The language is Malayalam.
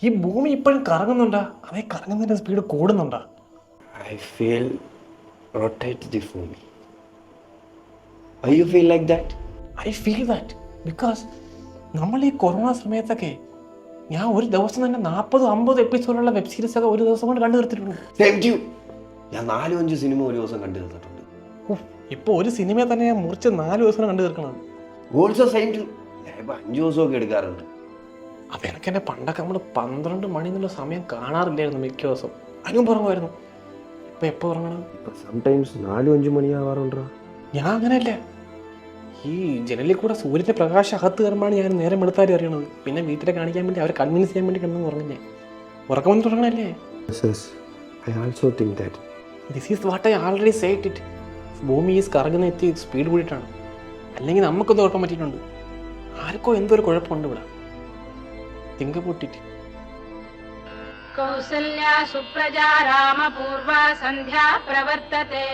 ഈ ഭൂമി ഇപ്പോഴും കറങ്ങുന്നുണ്ടാ, അതേ കറങ്ങുന്നതിന്റെ speed കൂടുന്നുണ്ടാ? I feel rotate the phone. Why you feel like that? I feel that because നമ്മൾ ഈ കൊറോണ സമയത്തൊക്കെ ഞാൻ ഒരു ദിവസം തന്നെ 40-50 എപ്പിസോഡുള്ള വെബ് സീരീസ് ഒക്കെ ഒരു ദിവസം കൊണ്ട് കണ്ടു തീർത്തിട്ടുണ്ട്. Same to you. ഞാൻ 4-5 സിനിമ ഒരു ദിവസം കണ്ടു തീർത്തിട്ടുണ്ട്. ഇപ്പോൾ ഒരു സിനിമയെ തന്നെ ഞാൻ മുറിച്ച് 4 ദിവസം കണ്ടു തീർക്കണം. Also same too. ഞാൻ ഇപ്പോൾ 5 ദിവസമൊക്കെ എടുക്കാറുണ്ട്. അപ്പം എനിക്ക് തന്നെ പണ്ടൊക്കെ നമ്മൾ 12 മണി എന്നുള്ള സമയം കാണാറില്ലായിരുന്നു മിക്ക ദിവസം. അതിനും പുറമായിരുന്നു. ഇപ്പം എപ്പോൾ ഉറങ്ങണം? ഇപ്പം സംടൈംസ് 4-5 മണിയാവാറുണ്ടോ? ഞാൻ അങ്ങനെയല്ല. ഈ ജനലിൽ കൂടെ സൂര്യൻ്റെ പ്രകാശം അകത്ത് കയറുമ്പോഴാണ് ഞാൻ നേരം എടുത്താലും അറിയണത്. പിന്നെ വീട്ടിലെ കാണിക്കാൻ വേണ്ടി അവരെ കൺവിൻസ് ചെയ്യാൻ വേണ്ടി കിടന്നു ഉറങ്ങില്ലേ. ഉറക്കം വന്ന് തുടങ്ങണല്ലേ? I also think that. This is what I already said it. ഭൂമി ഈസ് കറങ്ങുന്ന എത്തി സ്പീഡ് കൂടിയിട്ടാണ്. അല്ലെങ്കിൽ നമുക്കൊന്നും ഉറക്കം പറ്റിയിട്ടുണ്ട്. ആർക്കോ എന്തോ ഒരു കുഴപ്പമുണ്ട് ഇവിടെ. Think about it. കൗസല്യാ സുപ്രജാ രാമപൂർവാ സന്ധ്യാ പ്രവർത്തത്തെ.